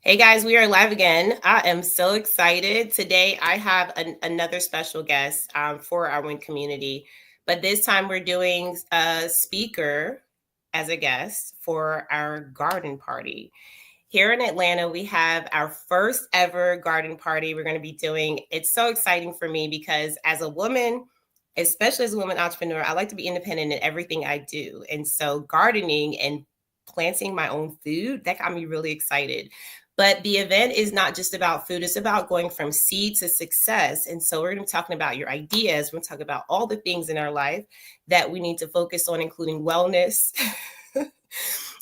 Hey guys, we are live again. I am so excited. Today I have another special guest for our Win community, but this time we're doing a speaker as a guest for our garden party. Here in Atlanta, we have our first ever garden party we're going to be doing. It's so exciting for me because as a woman, especially as a woman entrepreneur, I like to be independent in everything I do. And so gardening and planting my own food, that got me really excited. But the event is not just about food, it's about going from seed to success. And so we're going to be talking about your ideas. We're going to talk about all the things in our life that we need to focus on, including wellness.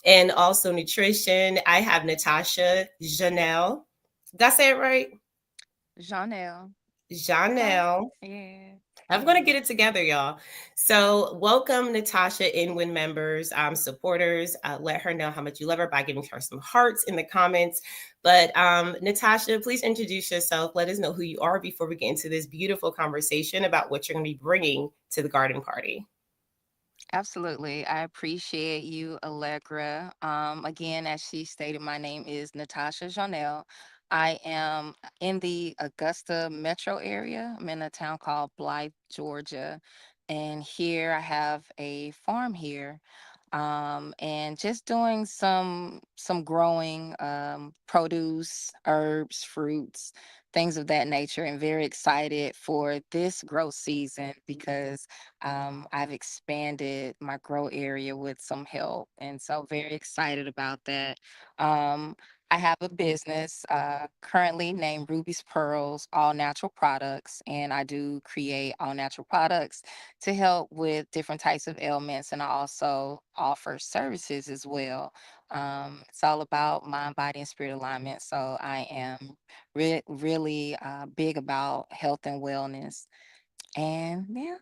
And also nutrition. I have Natasha Jonelle. Did I say it right? Jonelle. Okay. Jonelle. Yeah. I'm going to get it together, y'all. So, welcome Natasha Inwin members, supporters. Let her know how much you love her by giving her some hearts in the comments. But, Natasha, please introduce yourself. Let us know who you are before we get into this beautiful conversation about what you're going to be bringing to the garden party. Absolutely. I appreciate you, Allegra. Again, as she stated, my name is Natasha Jonelle. I am in the Augusta metro area. I'm in a town called Blythe, Georgia. And here I have a farm here. And just doing some growing, produce, herbs, fruits, things of that nature, and very excited for this grow season because I've expanded my grow area with some help, and so very excited about that. Um, I have a business currently named Ruby's Pearls All Natural Products, and I do create all natural products to help with different types of ailments, and I also offer services as well. It's all about mind, body, and spirit alignment. So I am really big about health and wellness. And yeah,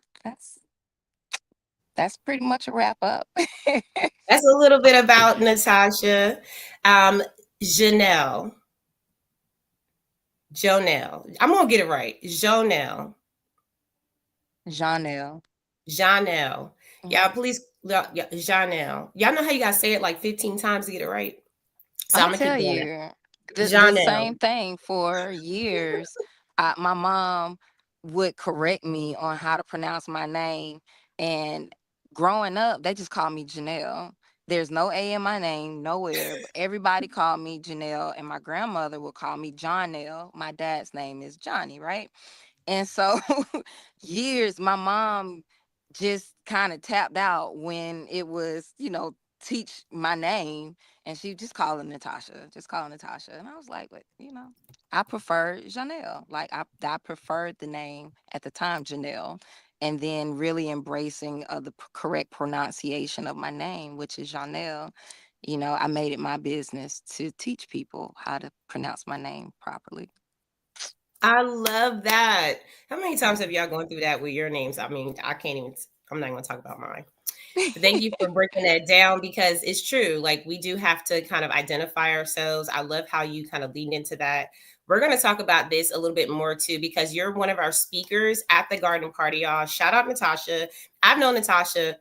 that's pretty much a wrap up. That's a little bit about Natasha. Janelle. Jonelle. I'm gonna get it right. Jonelle. Janelle. Janelle. Mhm. Yeah, please. Yeah, Janelle. Y'all know how you gotta say it like 15 times to get it right. So I'm I'm gonna gonna keep tell doing it. you the Janelle. same thing for years. My mom would correct me on how to pronounce my name, and growing up, they just called me Janelle. There's no A in my name nowhere, but everybody called me Janelle, and my grandmother would call me Johnelle. My dad's name is Johnny, right? And so years, my mom just kind of tapped out when it was, teach my name, and she just called her Natasha, just call her Natasha. And I was like, but I prefer Janelle. Like I preferred the name at the time, Janelle. And then really embracing the correct pronunciation of my name, which is Janelle. I made it my business to teach people how to pronounce my name properly. I love that. How many times have y'all gone through that with your names? I mean, I can't even. I'm not gonna talk about mine. But thank you for breaking that down because it's true. Like we do have to kind of identify ourselves. I love how you kind of leaned into that. We're going to talk about this a little bit more too because you're one of our speakers at the garden party, y'all. Shout out Natasha. I've known Natasha,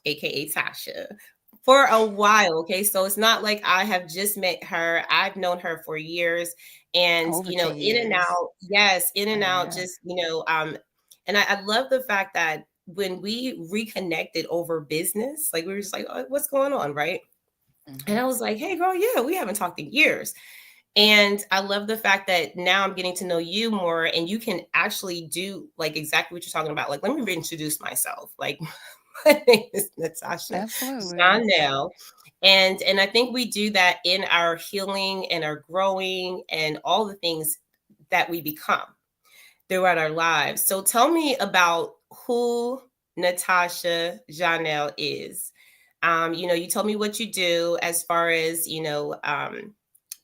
aka Tasha, for a while. Okay, so it's not like I have just met her. I've known her for years, and Over 10 in and years. out. Yes, in and out. Yeah. Just and I love the fact that when we reconnected over business, like we were just like, oh, what's going on, right? And Hmm. I was like, hey, girl, yeah, we haven't talked in years. And I love the fact that now I'm getting to know you more and you can actually do like exactly what you're talking about. Like, let me reintroduce myself. Like, my name is Natasha Absolutely. Jonelle. And I think we do that in our healing and our growing and all the things that we become throughout our lives. So tell me about who Natasha Jonelle is. You told me what you do as far as,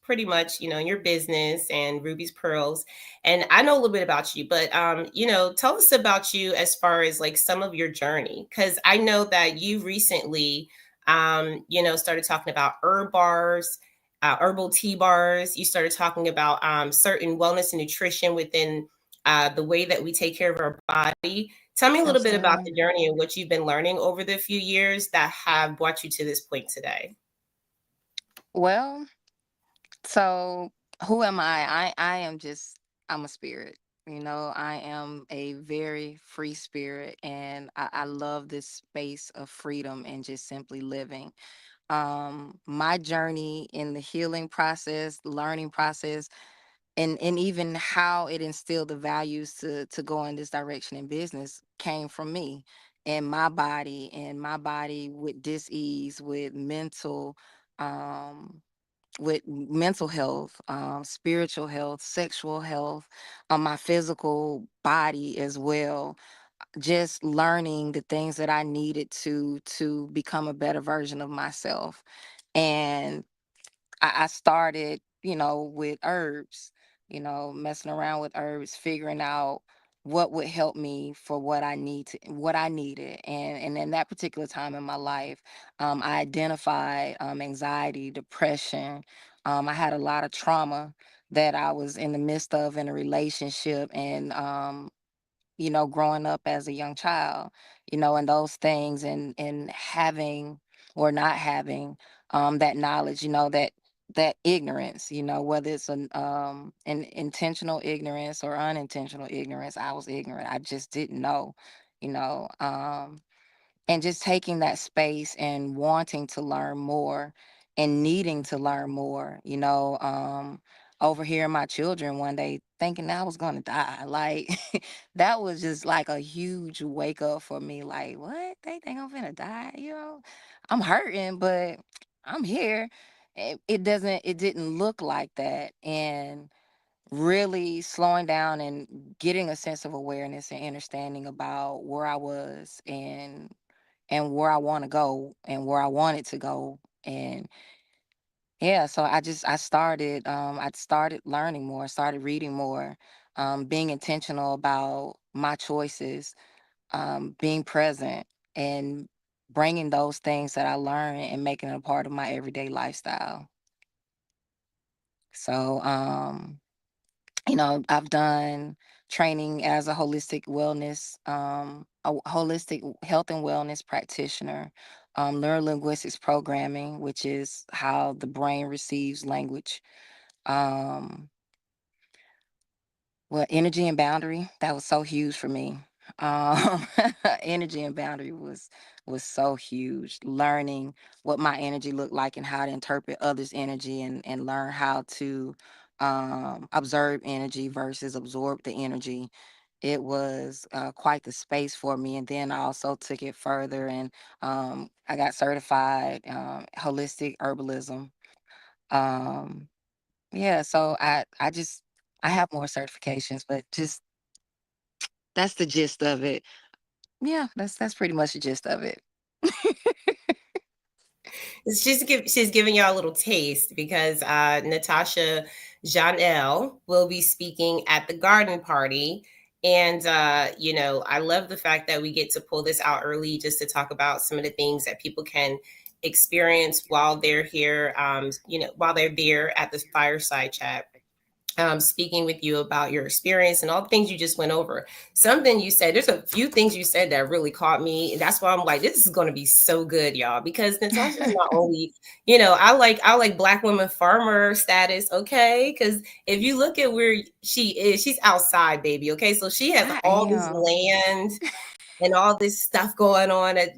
pretty much, in your business and Ruby's Pearls. And I know a little bit about you, but, tell us about you as far as like some of your journey. Cause I know that you recently, started talking about herb bars, herbal tea bars. You started talking about certain wellness and nutrition within the way that we take care of our body. Tell me a little bit about Absolutely. the journey and what you've been learning over the few years that have brought you to this point today. Well, So who am I? I am just, I'm a spirit. You know, I am a very free spirit, and I love this space of freedom and just simply living. My journey in the healing process, learning process, and even how it instilled the values to go in this direction in business came from me and my body with dis-ease, um with mental health, spiritual health, sexual health, my physical body as well. Just learning the things that I needed to become a better version of myself. And I started, with herbs, messing around with herbs, figuring out what would help me for what I needed. And in that particular time in my life, I identified anxiety, depression. I had a lot of trauma that I was in the midst of in a relationship, and growing up as a young child, and those things, and having or not having that knowledge, that ignorance, whether it's an intentional ignorance or unintentional ignorance. I was ignorant. I just didn't know, you know. And just taking that space and wanting to learn more and needing to learn more, overhearing my children one day thinking I was going to die. Like, that was just like a huge wake up for me. Like, what? They think I'm gonna die? I'm hurting, but I'm here. It didn't look like that. And really slowing down and getting a sense of awareness and understanding about where I was, and where I want to go and where I wanted to go. And yeah, so I started learning more, started reading more, being intentional about my choices, being present, and bringing those things that I learned and making it a part of my everyday lifestyle. So, I've done training as a holistic health and wellness practitioner, neurolinguistics programming, which is how the brain receives language. Um, well, energy and boundary, that was so huge for me. Um, Energy and boundary was so huge. Learning what my energy looked like and how to interpret others' energy, and learn how to observe energy versus absorb the energy. It was quite the space for me. And then I also took it further, and I got certified holistic herbalism. Um, yeah, so I have more certifications, but just that's the gist of it. Yeah, that's pretty much the gist of it. She's giving y'all a little taste because Natasha Jonelle will be speaking at the garden party. And, I love the fact that we get to pull this out early just to talk about some of the things that people can experience while they're here, while they're there at the fireside chat, speaking with you about your experience and all the things you just went over. Something you said, there's a few things you said that really caught me. And that's why I'm like, this is going to be so good, y'all, because Natasha is not only, I like Black women farmer status. Okay. Cause if you look at where she is, she's outside, baby. Okay. So she has I all this am. land and all this stuff going on that,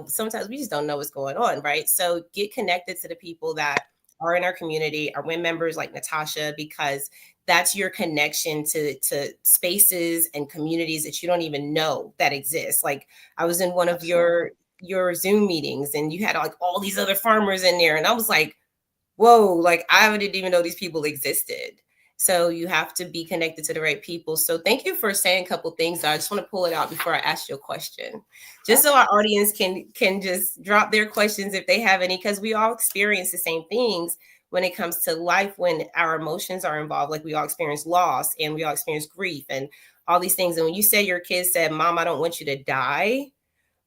sometimes we just don't know what's going on, right? So get connected to the people that are in our community, our WIN members like Natasha, because that's your connection to spaces and communities that you don't even know that exist. Like I was in one of Absolutely. your Zoom meetings and you had like all these other farmers in there, and I was like, whoa, like I didn't even know these people existed. So you have to be connected to the right people. So thank you for saying a couple things. I just want to pull it out before I ask you a question, just so Okay. our audience can just drop their questions if they have any, because we all experience the same things when it comes to life. When our emotions are involved, like we all experience loss and we all experience grief and all these things. And when you say your kids said, "Mom, I don't want you to die,"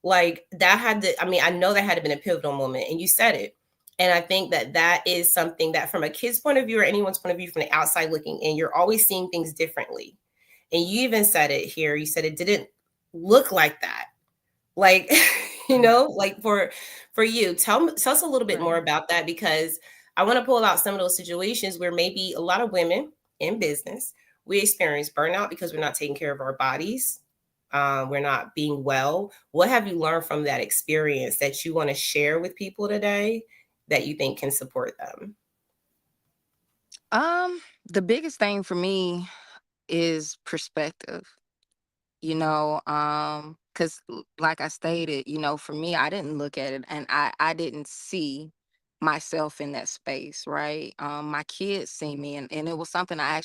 like that had to, I mean, I know that had to been a pivotal moment, and you said it. And I think that that is something that from a kid's point of view or anyone's point of view from the outside looking in, you're always seeing things differently. And you even said it here, you said it didn't look like that, like Right. like for you, tell us a little bit more Right. about that, because I want to pull out some of those situations where maybe a lot of women in business, we experience burnout because we're not taking care of our bodies. We're not being well. What have you learned from that experience that you want to share with people today that you think can support them? The biggest thing for me is perspective. Because like I stated, for me, I didn't look at it, and I didn't see myself in that space, right? My kids see me, and it was something I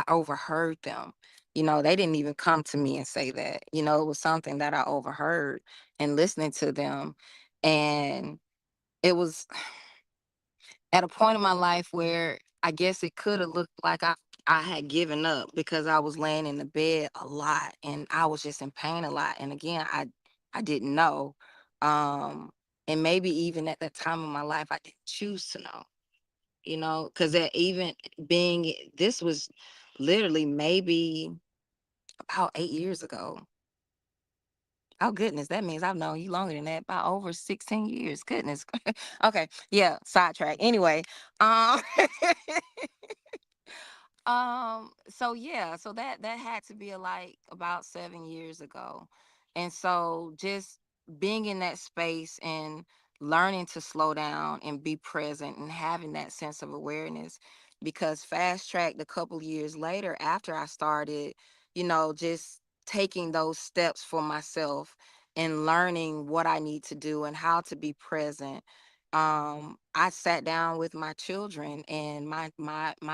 overheard them. They didn't even come to me and say that. It was something that I overheard and listening to them. And it was at a point in my life where I guess it could have looked like I had given up because I was laying in the bed a lot and I was just in pain a lot. And again, I didn't know. Um and maybe even at that time in my life I didn't choose to know, because that even being this was literally maybe about 8 years ago. Oh goodness, that means I've known you longer than that, about over 16 years. Goodness. Okay, yeah, sidetrack. Anyway, um so yeah, so that had to be like about 7 years ago. And so just being in that space and learning to slow down and be present and having that sense of awareness, because fast tracked a couple years later after I started, just taking those steps for myself and learning what I need to do and how to be present. I sat down with my children and my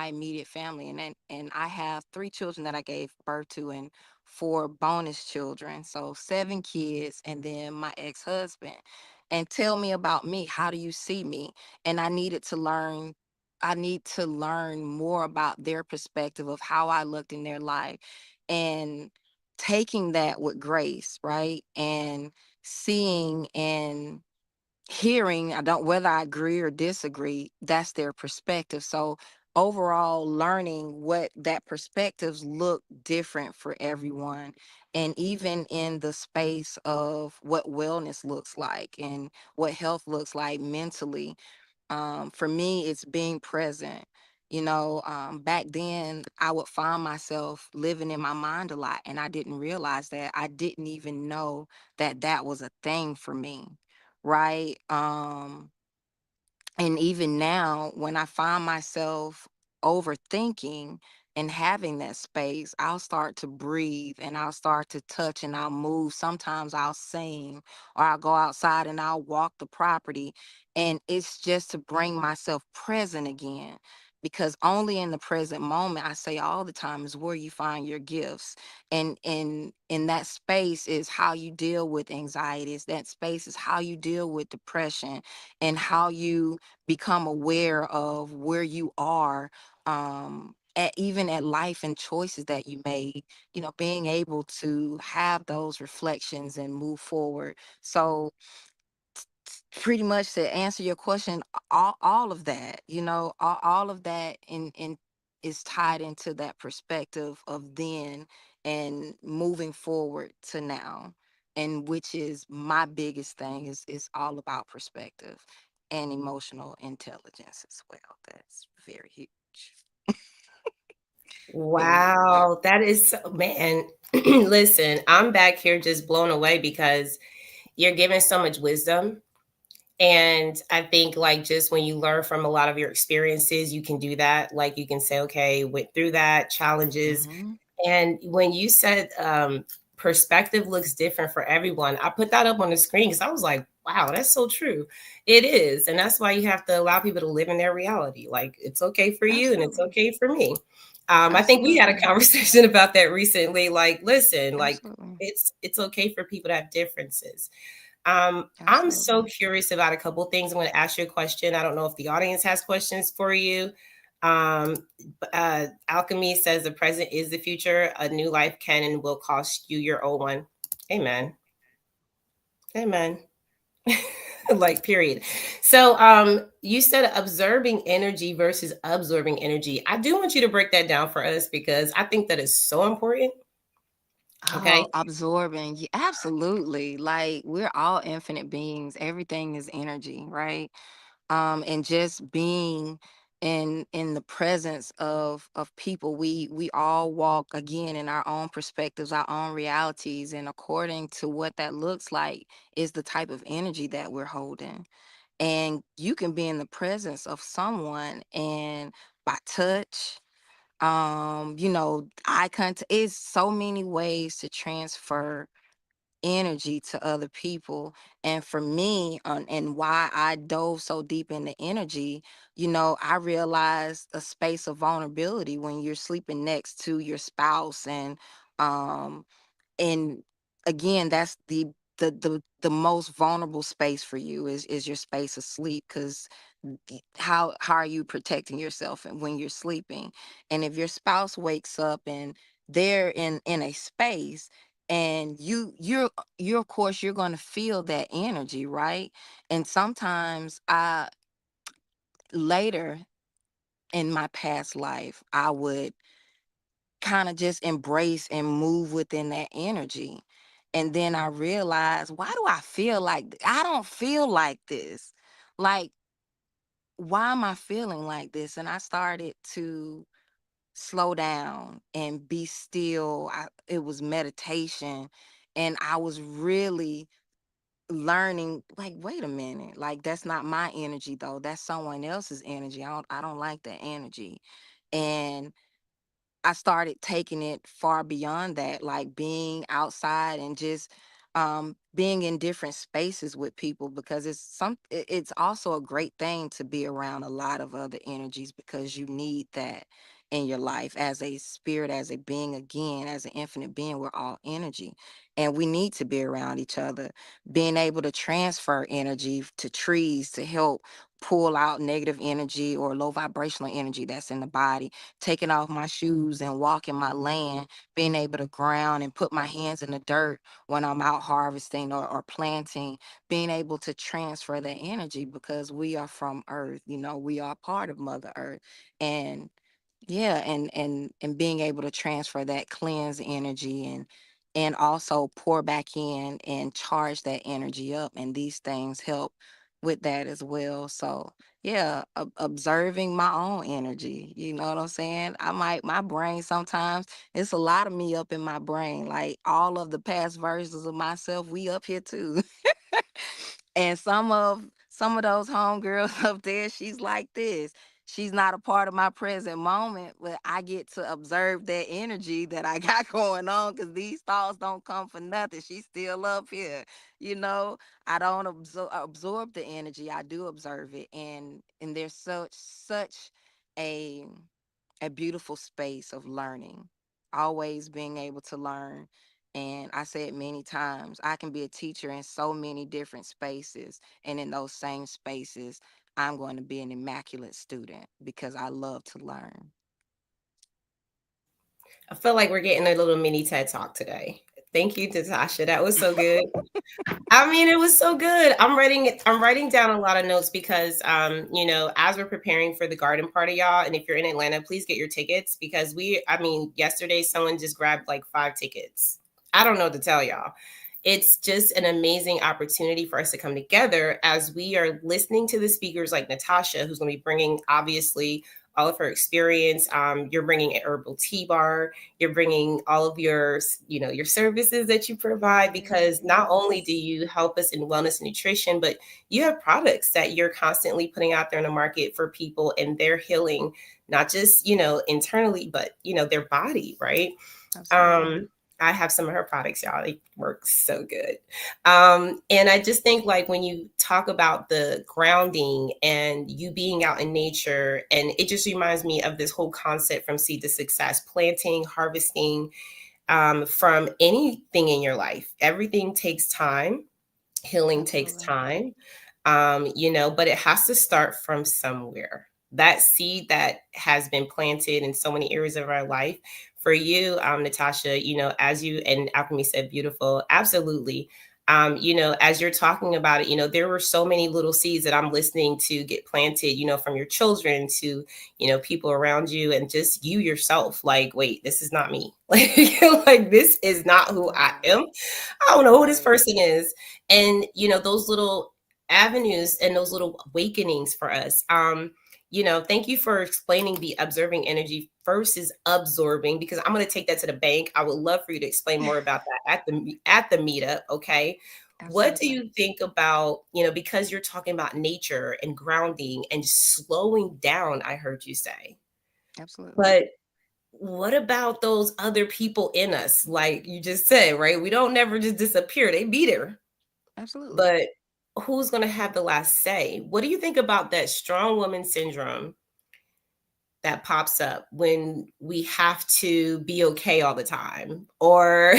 immediate family, and I have 3 children that I gave birth to and 4 bonus children, so 7 kids, and then my ex-husband. And tell me about me. How do you see me? And I need to learn more about their perspective of how I looked in their life, and taking that with grace, right? And seeing and hearing, I don't, whether I agree or disagree, that's their perspective. So overall, learning what that perspectives look different for everyone, and even in the space of what wellness looks like and what health looks like mentally. For me, it's being present. Back then I would find myself living in my mind a lot, and I didn't realize that. I didn't even know that that was a thing for me, right? And even now, when I find myself overthinking and having that space, I'll start to breathe and I'll start to touch and I'll move. Sometimes I'll sing, or I'll go outside and I'll walk the property. And it's just to bring myself present again. Because only in the present moment, I say all the time, is where you find your gifts. And in that space is how you deal with anxieties. That space is how you deal with depression, and how you become aware of where you are, even at life and choices that you made, being able to have those reflections and move forward. So pretty much to answer your question, all of that, all of that in is tied into that perspective of then and moving forward to now, and which is my biggest thing, is all about perspective and emotional intelligence as well. That's very huge. Very huge. Wow, that is man. Listen, I'm back here just blown away because you're giving so much wisdom. And I think, like, just when you learn from a lot of your experiences, you can do that. Like, you can say, okay, went through that, challenges. Hmm. And when you said perspective looks different for everyone, I put that up on the screen because I was like, wow, that's so true. It is. And that's why you have to allow people to live in their reality. Like, it's okay for you and it's Absolutely. okay for me. I think we had a Absolutely. conversation about that recently. Like, listen, like, Absolutely. it's okay for people to have differences. I'm so Absolutely. curious about a couple things. I'm going to ask you a question. I don't know if the audience has questions for you. Um, Alchemy says the present is the future. A new life can and will cost you your old one. Amen. Amen. Like, period. So you said observing energy versus absorbing energy. I do want you to break that down for us because I think that is so important. Okay. Oh, absorbing. Absolutely. Like we're all infinite beings. Everything is energy, right? And just being in the presence of people, we all walk again in our own perspectives, our own realities, and according to what that looks like is the type of energy that we're holding. And you can be in the presence of someone, and by touch, eye contact, is so many ways to transfer energy to other people. And for me, and why I dove so deep into energy, I realized a space of vulnerability when you're sleeping next to your spouse. Um and again, that's the most vulnerable space for you is your space of sleep, because how are you protecting yourself and when you're sleeping? And if your spouse wakes up and they're in a space, and you're of course you're going to feel that energy, right? And sometimes I later in my past life, I would kind of just embrace and move within that energy. And then I realized, why do I feel like I don't feel like this? Like, why am I feeling like this? And I started to slow down and be still. It was meditation. And I was really learning, like, wait a minute, like, that's not my energy though. That's someone else's energy. I don't like that energy. And I started taking it far beyond that, like being outside and just being in different spaces with people, because it's also a great thing to be around a lot of other energies, because you need that in your life as a spirit, as a being, again, as an infinite being. We're all energy, and we need to be around each other, being able to transfer energy to trees to help pull out negative energy or low vibrational energy that's in the body, taking off my shoes and walking my land, being able to ground and put my hands in the dirt when I'm out harvesting or planting, being able to transfer that energy, because we are from Earth, we are part of Mother Earth. And yeah, and being able to transfer that cleanse energy, and also pour back in and charge that energy up. And these things help with that as well. So yeah, observing my own energy, you know what I'm saying? My brain sometimes, it's a lot of me up in my brain, like all of the past versions of myself, we up here too. And some of those homegirls up there, she's like this. She's not a part of my present moment, but I get to observe that energy that I got going on, because these thoughts don't come for nothing. She's still up here, you know. I don't absorb the energy. I do observe it, and there's such a a beautiful space of learning, always being able to learn. And I said many times, I can be a teacher in so many different spaces. And in those same spaces, I'm going to be an immaculate student because I love to learn. I feel like we're getting a little mini TED talk today. Thank you, Natasha. That was so good. I mean, it was so good. I'm writing down a lot of notes because as we're preparing for the garden party, y'all, and if you're in Atlanta, please get your tickets, because yesterday someone just grabbed like 5 tickets. I don't know what to tell y'all. It's just an amazing opportunity for us to come together as we are listening to the speakers like Natasha, who's going to be bringing, obviously, all of her experience. You're bringing an herbal tea bar. You're bringing all of your services that you provide, because not only do you help us in wellness and nutrition, but you have products that you're constantly putting out there in the market for people and their healing, not just, internally, but, their body, right? Absolutely. Um, I have some of her products, y'all. They work so good. And I just think, like, when you talk about the grounding and you being out in nature, and it just reminds me of this whole concept from seed to success, planting, harvesting, from anything in your life. Everything takes time. Healing takes Absolutely. time. But it has to start from somewhere. That seed that has been planted in so many areas of our life. For you, Natasha, as you and Alchemy said, beautiful, absolutely. As you're talking about it, there were so many little seeds that I'm listening to get planted, from your children to, people around you, and just you yourself. Like, wait, this is not me. Like, this is not who I Right. am. I don't know who this Right. person is. And those little avenues and those little awakenings for us. Thank you for explaining the observing energy versus absorbing, because I'm going to take that to the bank. I would love for you to explain more about that at the meetup. Okay. What do Absolutely. you think about, because you're talking about nature and grounding and slowing down, I heard you say, Absolutely. but what about those other people in us? Like you just said, right? We don't never just disappear. They be there. Absolutely. But who's going to have the last say? What do you think about that strong woman syndrome that pops up when we have to be okay all the time? Or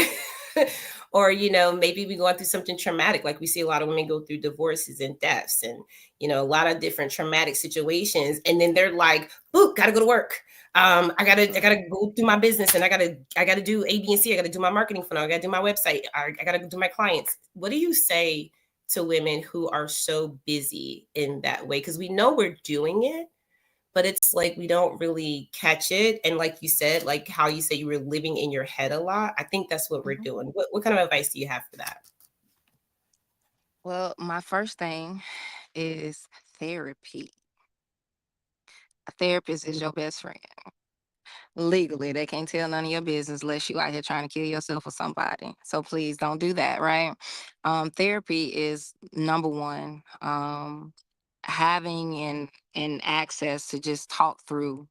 or maybe we going through something traumatic, like we see a lot of women go through divorces and deaths, and a lot of different traumatic situations, and then they're like, "Ooh, gotta go to work. I gotta Absolutely. go through my business, and I gotta do A, B, and C. I gotta do my marketing funnel. I gotta do my website. I gotta do my clients." What do you say to women who are so busy in that way? Because we know we're doing it, but it's like we don't really catch it. And like you said, like how you said you were living in your head a lot. I think that's what we're Mhm. doing. What kind of advice do you have for that? Well, my first thing is therapy. A therapist is your best friend. Legally, they can't tell none of your business unless you out here trying to kill yourself or somebody. So please don't do that, right? Therapy is number one. Having and access to just talk through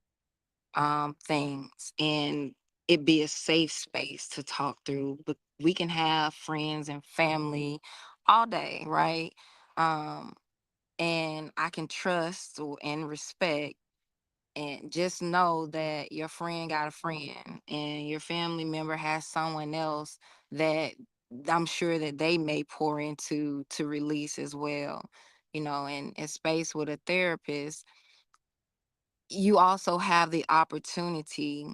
things, and it be a safe space to talk through. But we can have friends and family all day, right? Um, and I can trust and respect, and just know that your friend got a friend and your family member has someone else that I'm sure that they may pour into to release as well. And in space with a therapist, you also have the opportunity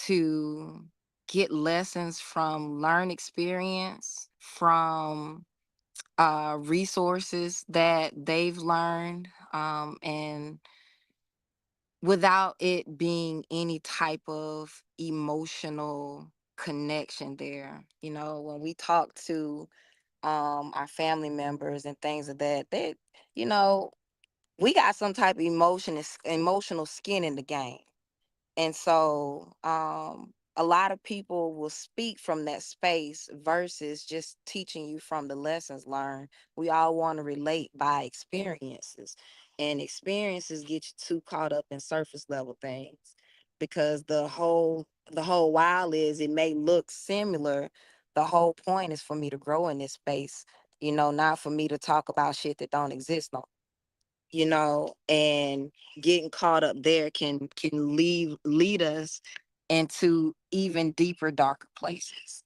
to get lessons from learn experience, from resources that they've learned, and without it being any type of emotional connection there. When we talk to our family members and things of that, you know we got some type of emotional skin in the game. And so a lot of people will speak from that space versus just teaching you from the lessons learned. We all want to relate by experiences, and experiences get you too caught up in surface level things, because the whole while is it may look similar. The whole point is for me to grow in this space, not for me to talk about shit that don't exist no, and getting caught up there can lead us into even deeper, darker places.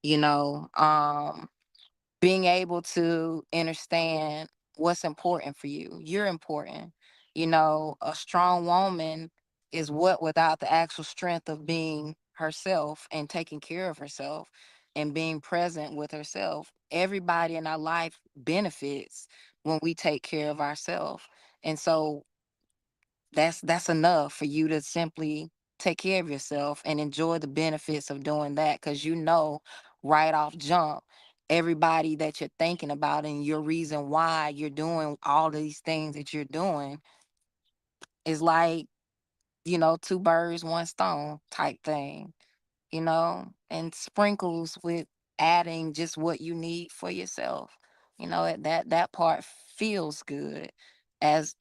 you know um Being able to understand what's important for you. You're important. A strong woman is what without the actual strength of being herself and taking care of herself and being present with herself. Everybody in our life benefits when we take care of ourselves. And so that's enough for you to simply take care of yourself and enjoy the benefits of doing that, because right off jump, everybody that you're thinking about and your reason why you're doing all these things that you're doing is like, two birds one stone type thing, and sprinkles with adding just what you need for yourself. That part feels good, as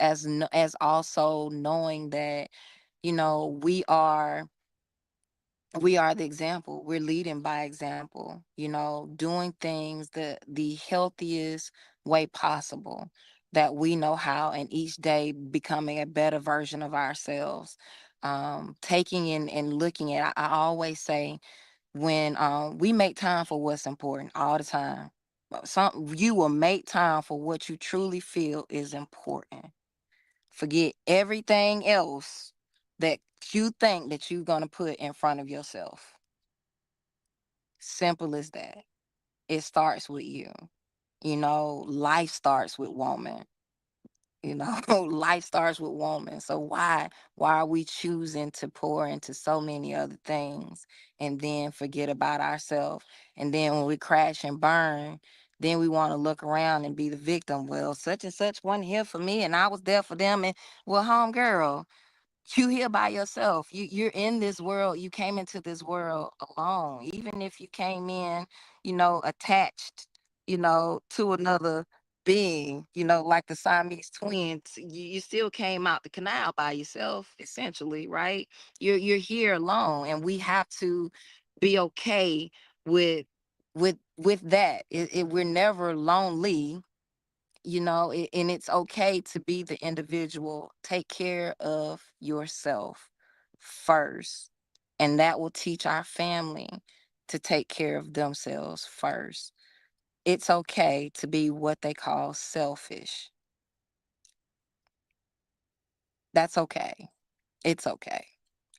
also knowing that we are the example. We're leading by example, doing things the healthiest way possible that we know how, and each day becoming a better version of ourselves. Taking in and looking at, I always say, when we make time for what's important all the time, you will make time for what you truly feel is important. Forget everything else that you think that you're going to put in front of yourself. Simple as that. It starts with you. Life starts with woman. Life starts with woman. So why are we choosing to pour into so many other things and then forget about ourselves? And then when we crash and burn, Then we want to look around and be the victim. Well, such and such wasn't here for me, and I was there for them. And well, home girl, you here by yourself. You're in this world. You came into this world alone. Even if you came in, attached, to another being, like the Siamese twins, you still came out the canal by yourself, essentially, right? You're here alone, and we have to be okay with with that. We're never lonely, and it's okay to be the individual. Take care of yourself first, and that will teach our family to take care of themselves first. It's okay to be what they call selfish. That's okay. It's okay.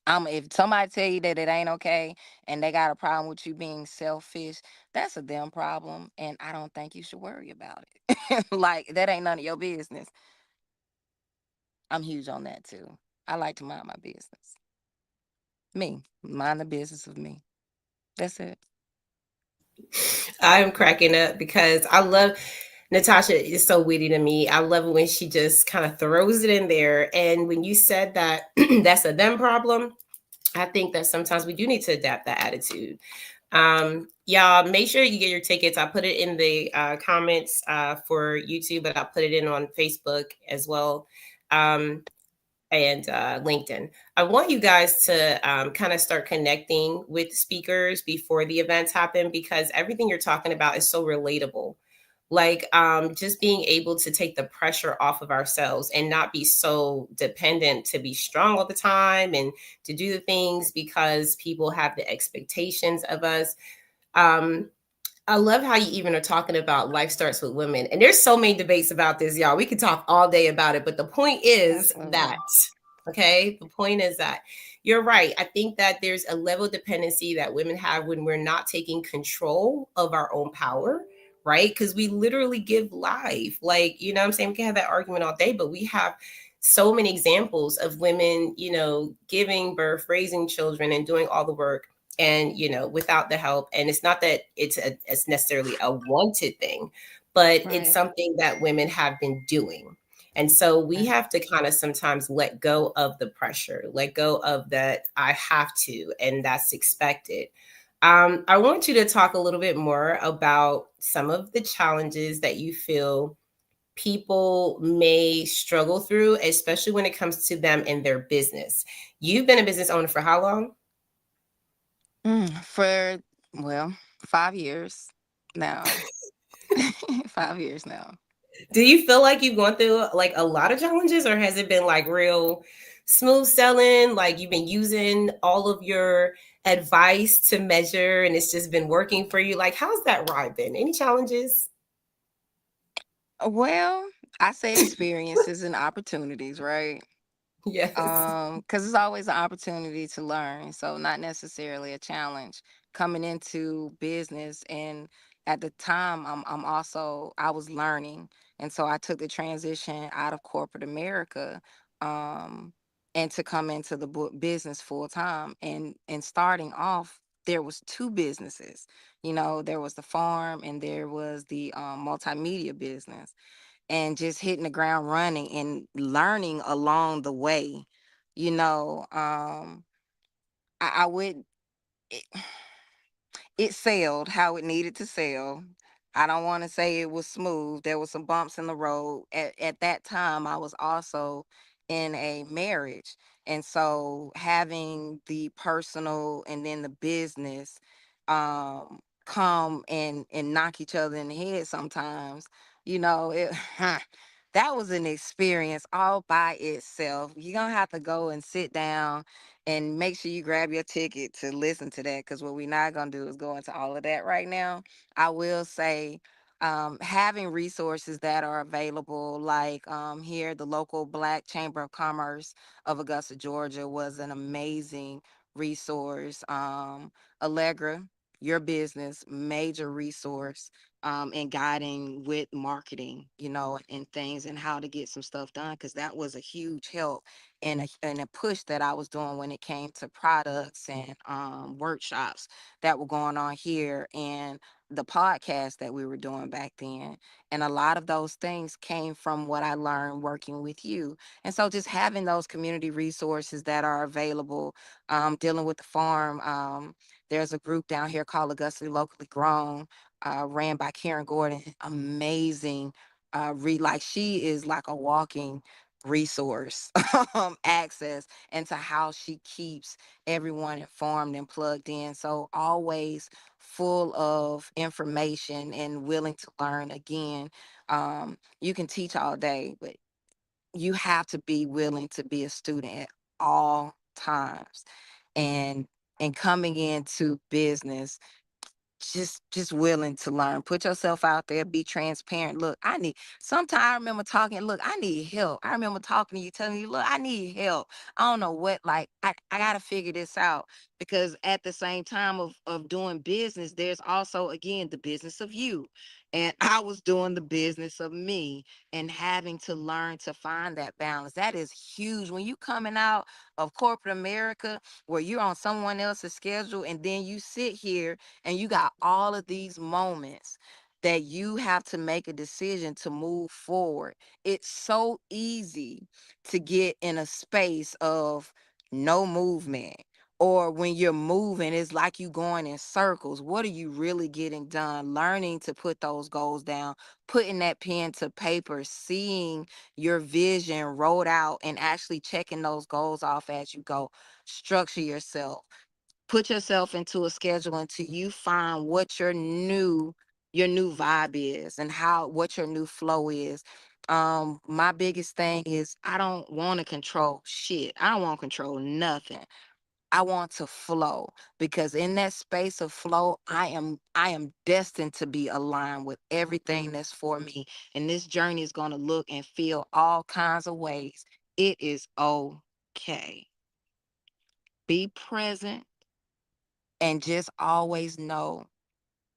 If somebody tell you that it ain't okay and they got a problem with you being selfish, that's a them problem, and I don't think you should worry about it. Like, that ain't none of your business. I'm huge on that too. I like to mind my business. Me, mind the business of me. That's it. I'm cracking up because I love Natasha is so witty to me. I love it when she just kind of throws it in there. And when you said that that's a them problem, I think that sometimes we do need to adapt that attitude. Y'all, make sure you get your tickets. I put it in the comments for YouTube, but I put it in on Facebook as well. Um, and LinkedIn. I want you guys to kind of start connecting with speakers before the events happen because everything you're talking about is so relatable. Like just being able to take the pressure off of ourselves and not be so dependent to be strong all the time and to do the things because people have the expectations of us. Um, I love how you even are talking about life starts with women. And there's so many debates about this, y'all. We could talk all day about it. But the point is that, Absolutely. okay, the point is that you're right. I think that there's a level of dependency that women have when we're not taking control of our own power, right? Because we literally give life. Like, you know what I'm saying? We can have that argument all day, but we have so many examples of women, giving birth, raising children, and doing all the work and without the help. And it's not that it's necessarily a wanted thing, but it's Right. something that women have been doing. And so we Right. have to kind of sometimes let go of the pressure, let go of that I have to, and that's expected. I want you to talk a little bit more about some of the challenges that you feel people may struggle through, especially when it comes to them and their business. You've been a business owner for how long? For, well, 5 years now. 5 years now. Do you feel like you've gone through like a lot of challenges, or has it been like real smooth selling? Like you've been using all of your advice to measure and it's just been working for you? Like, how's that ride been? Any challenges? Well, I say experiences and opportunities, right? Yes. Because it's always an opportunity to learn, so not necessarily a challenge coming into business. And at the time, I was learning, and so I took the transition out of corporate America, um and to come into the business full time. And starting off, there was two businesses. There was the farm, and there was the multimedia business, and just hitting the ground running and learning along the way. You know, I would. It, it sailed how it needed to sail. I don't want to say it was smooth. There was some bumps in the road. At that time, I was also in a marriage. And so having the personal and then the business come and knock each other in the head sometimes, it that was an experience all by itself. You're gonna have to go and sit down and make sure you grab your ticket to listen to that, because what we're not going to do is go into all of that right now. I will say, having resources that are available, like here, the local Black Chamber of Commerce of Augusta, Georgia, was an amazing resource. Allegra, your business, major resource. and guiding with marketing, and things and how to get some stuff done, because that was a huge help and a push that I was doing when it came to products and workshops that were going on here, and the podcast that we were doing back then. And a lot of those things came from what I learned working with you. And so just having those community resources that are available, dealing with the farm. There's a group down here called Augusta Locally Grown, ran by Karen Gordon. Amazing. Like she is like a walking resource access into how she keeps everyone informed and plugged in. So always full of information and willing to learn. Again, you can teach all day, but you have to be willing to be a student at all times. And and coming into business, just willing to learn, put yourself out there, be transparent. Look, I need, sometimes I remember talking, look, I need help. I remember talking to you, telling you, look, I need help. I don't know what, like, I gotta figure this out. Because at the same time of doing business, there's also, again, the business of you. And I was doing the business of me, and having to learn to find that balance. That is huge. When you coming out of corporate America, where you're on someone else's schedule, and then you sit here and you got all of these moments that you have to make a decision to move forward. It's so easy to get in a space of no movement. Or when you're moving, it's like you going in circles. What are you really getting done? Learning to put those goals down, putting that pen to paper, seeing your vision rolled out, and actually checking those goals off as you go. Structure yourself, put yourself into a schedule until you find what your new vibe is, and how what your new flow is. My biggest thing is, I don't want to control shit. I don't want to control nothing. I want to flow, because in that space of flow, I am destined to be aligned with everything that's for me. And this journey is going to look and feel all kinds of ways. It is okay. Be present, and just always know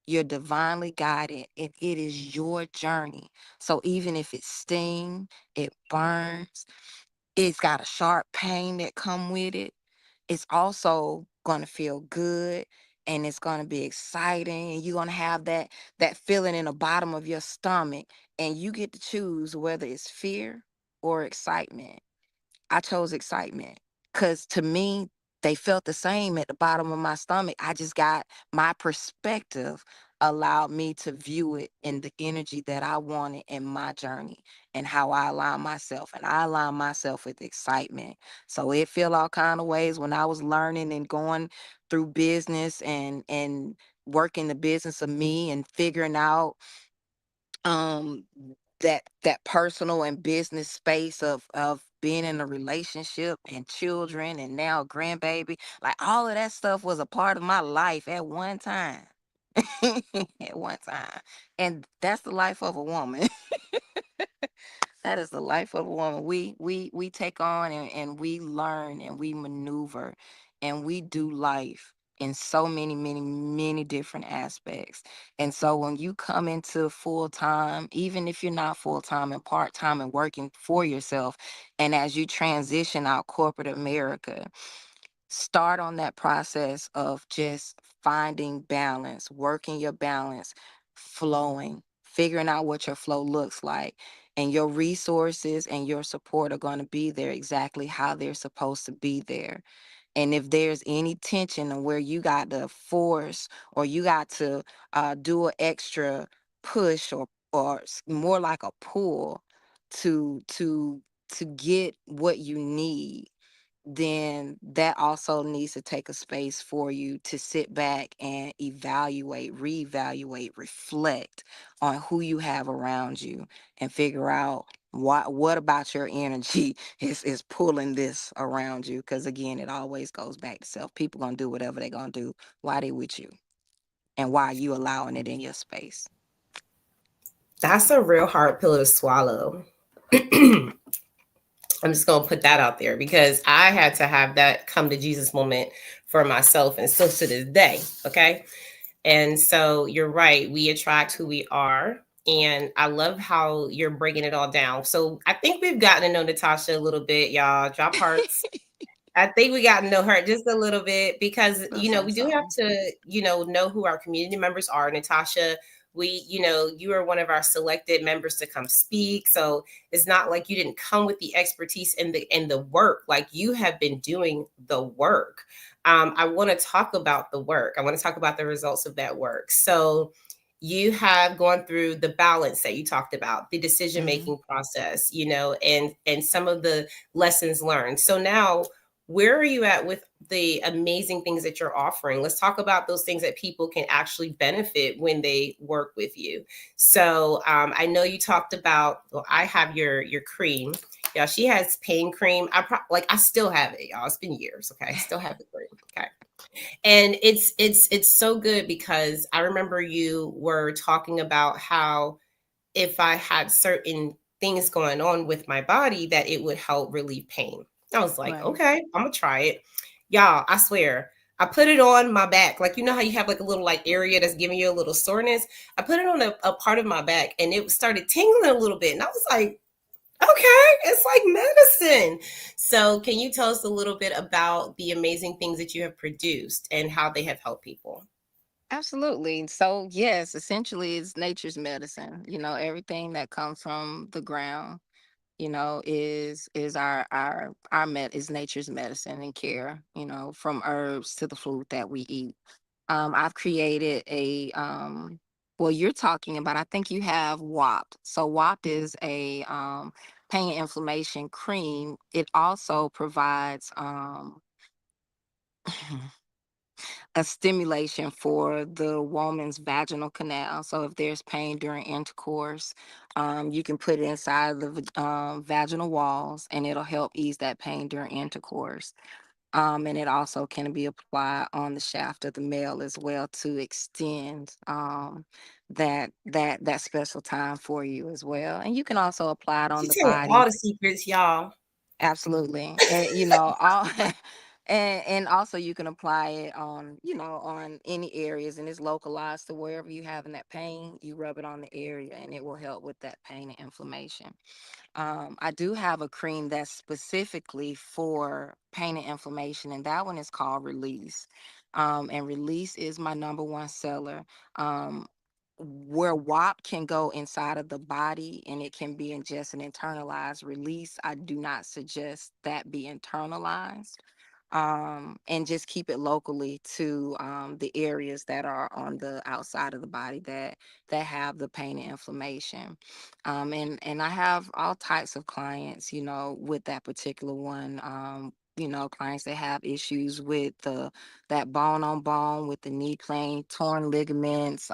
you're divinely guided, and it is your journey. So even if it stings, it burns, it's got a sharp pain that come with it, it's also going to feel good, and it's going to be exciting, and you're going to have that feeling in the bottom of your stomach, and you get to choose whether it's fear or excitement. I chose excitement, because to me, they felt the same at the bottom of my stomach. I just got my perspective allowed me to view it in the energy that I wanted in my journey, and how I align myself. And I align myself with excitement. So it feel all kind of ways when I was learning and going through business, and working the business of me, and figuring out um that personal and business space of being in a relationship and children, and now a grandbaby. Like, all of that stuff was a part of my life at one time. At one time. And that's the life of a woman. That is the life of a woman. We take on, and we learn, and we maneuver, and we do life in so many, many, many different aspects. And so when you come into full time, even if you're not full time and part time and working for yourself, and as you transition out corporate America, start on that process of just finding balance, working your balance, flowing, figuring out what your flow looks like. And your resources and your support are going to be there exactly how they're supposed to be there. And if there's any tension on where you got to force, or you got to do an extra push, or more like a pull to get what you need, then that also needs to take a space for you to sit back and evaluate, reevaluate, reflect on who you have around you, and figure out what about your energy is pulling this around you. Because again, it always goes back to self. People gonna do whatever they gonna do. Why they with you, and why are you allowing it in your space? That's a real hard pill to swallow. I'm just going to put that out there because I had to have that come to Jesus moment for myself, and still to this day. Okay. And so you're right, we attract who we are. And I love how you're breaking it all down. So I think we've gotten to know Natasha a little bit, y'all. Drop hearts. I think we got to know her just a little bit because, That's we do have awesome. to, know who our community members are. Natasha, you are one of our selected members to come speak. So it's not like you didn't come with the expertise and the work. Like, you have been doing the work. I want to talk about the work. I want to talk about the results of that work. So you have gone through the balance that you talked about, the decision Hmm. making process, and some of the lessons learned. So now, where are you at with the amazing things that you're offering? Let's talk about those things that people can actually benefit when they work with you. So I know you talked about. Well, I have your cream. Yeah, she has pain cream. I still have it, y'all. It's been years. Okay, still have the cream. Okay, and it's so good because I remember you were talking about how if I had certain things going on with my body, that it would help relieve pain. I was like, Right. okay, I'm gonna try it. Y'all, I swear, I put it on my back. Like, you know how you have like a little like area that's giving you a little soreness? I put it on a part of my back and it started tingling a little bit. And I was like, okay, it's like medicine. So can you tell us a little bit about the amazing things that you have produced and how they have helped people? Absolutely. So, yes, essentially, it's nature's medicine. Everything that comes from the ground, is our med is nature's medicine and care. From herbs to the food that we eat. I've created well, you're talking about. I think you have WAP. So WAP is a pain and inflammation cream. It also provides a stimulation for the woman's vaginal canal. So if there's pain during intercourse, you can put it inside the vaginal walls, and it'll help ease that pain during intercourse. And it also can be applied on the shaft of the male as well to extend that special time for you as well. And you can also apply it on She's the telling all body. the secrets, y'all. Absolutely. And all and also you can apply it on, on any areas, and it's localized to wherever you having that pain. You rub it on the area and it will help with that pain and inflammation. I do have a cream that's specifically for pain and inflammation, and that one is called Release. And Release is my number one seller. Um, where WAP can go inside of the body and it can be ingested and internalized. Release, I do not suggest that be internalized. And just keep it locally to the areas that are on the outside of the body that have the pain and inflammation. And I have all types of clients, with that particular one. Clients that have issues with the that bone on bone, with the knee pain, torn ligaments,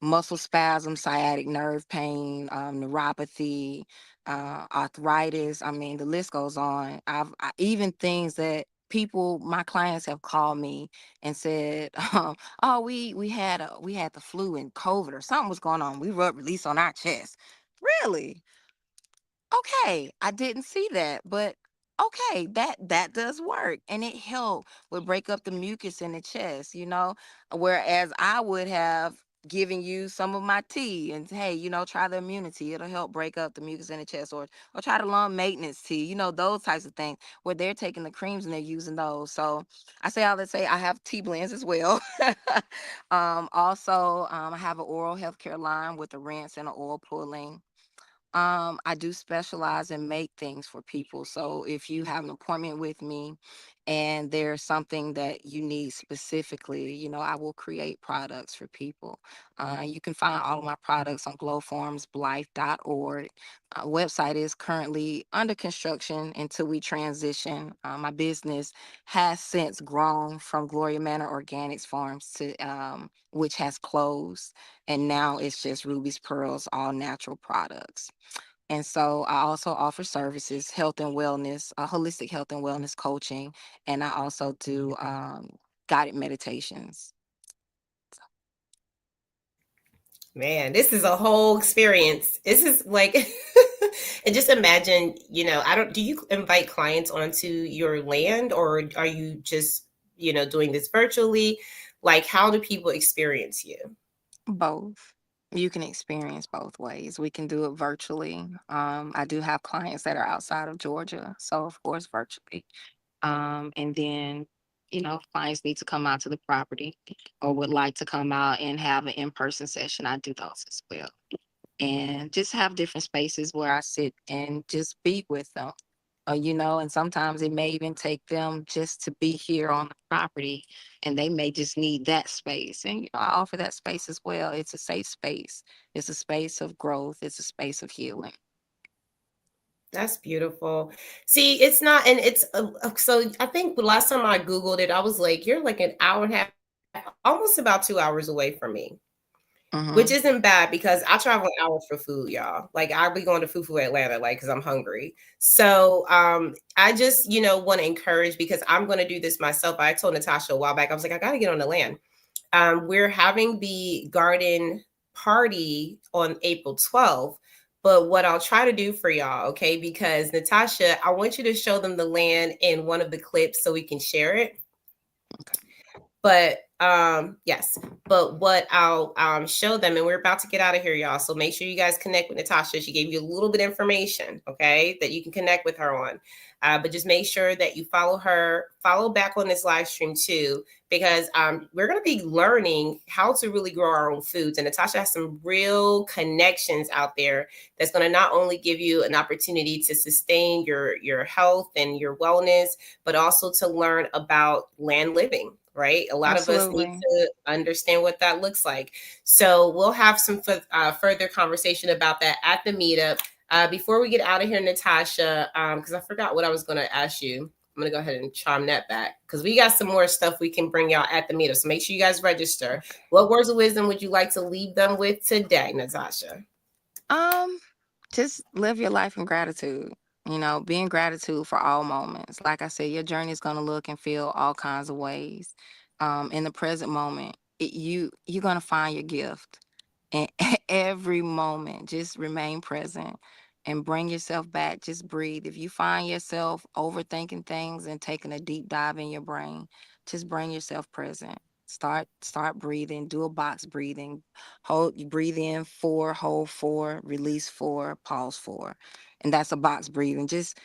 muscle spasm, sciatic nerve pain, neuropathy, arthritis. I mean, the list goes on. Even things that my clients have called me and said, "Oh, we had the flu and COVID or something was going on. We rubbed Release on our chest." Really? Okay, I didn't see that, but okay, that does work, and it helped with break up the mucus in the chest. Whereas I would have given you some of my tea and, hey, try the immunity. It'll help break up the mucus in the chest, or try the lung maintenance tea. Those types of things where they're taking the creams and they're using those. So I say all that say I have tea blends as well. Also, I have an oral healthcare line with a rinse and an oil pulling. I do specialize and make things for people. So if you have an appointment with me and there's something that you need specifically, I will create products for people. You can find all of my products on glowformsblythe.org. Website is currently under construction until we transition. My business has since grown from Gloria Manor Organics Farms to which has closed, and now it's just Ruby's Pearls all natural products. And so I also offer services, health and wellness, holistic health and wellness coaching, and I also do guided meditations. Man, this is a whole experience. This is like, and just imagine, I don't, do you invite clients onto your land or are you just, doing this virtually? Like, how do people experience you? Both. You can experience both ways. We can do it virtually. I do have clients that are outside of Georgia, so of course virtually. And then, clients need to come out to the property or would like to come out and have an in-person session. I do those as well. And just have different spaces where I sit and just be with them. And sometimes it may even take them just to be here on the property and they may just need that space. And, I offer that space as well. It's a safe space, it's a space of growth, it's a space of healing. That's beautiful. See, it's not, and it's so I think the last time I Googled it, I was like, you're like an hour and a half, almost about 2 hours away from me, which Hmm. isn't bad because I travel an hour for food, y'all. Like I'll be going to Fufu Atlanta, like, because I'm hungry. So I just, want to encourage because I'm going to do this myself. I told Natasha a while back, I was like, I got to get on the land. We're having the garden party on April 12th. But what I'll try to do for y'all, okay, because Natasha, I want you to show them the land in one of the clips so we can share it. But yes, but what I'll show them, and we're about to get out of here, y'all. So make sure you guys connect with Natasha. She gave you a little bit of information, okay, that you can connect with her on. But just make sure that you follow her, follow back on this live stream too, because we're going to be learning how to really grow our own foods. And Natasha has some real connections out there that's going to not only give you an opportunity to sustain your health and your wellness, but also to learn about land living, right? A lot of us need Absolutely. to understand what that looks like. So we'll have some further conversation about that at the meetup. Before we get out of here, Natasha, because I forgot what I was going to ask you. I'm going to go ahead and chime that back because we got some more stuff we can bring y'all at the meetup. So make sure you guys register. What words of wisdom would you like to leave them with today, Natasha? Um, just live your life in gratitude. Be in gratitude for all moments. Like I said, your journey is gonna look and feel all kinds of ways. In the present moment, you're gonna find your gift. And every moment, just remain present and bring yourself back. Just breathe. If you find yourself overthinking things and taking a deep dive in your brain, just bring yourself present. Start breathing. Do a box breathing. Hold, you breathe in 4, hold 4, release 4, pause 4. And that's a box breathing. Just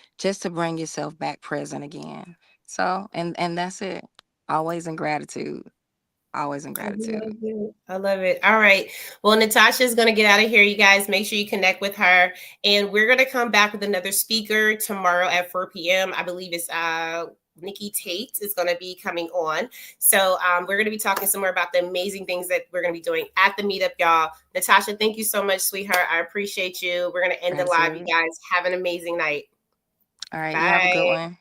to bring yourself back present again. So, and that's it. Always in gratitude. Always in I gratitude. love it. I love it. All right. Well, Natasha is going to get out of here. You guys make sure you connect with her. And we're going to come back with another speaker tomorrow at 4 p.m. I believe it's Nikki Tate is going to be coming on. So we're going to be talking some more about the amazing things that we're going to be doing at the meetup, y'all. Natasha, thank you so much, sweetheart. I appreciate you. We're going to end the live, you Gratitude. guys. Have an amazing night. All right. You have a good Bye. one.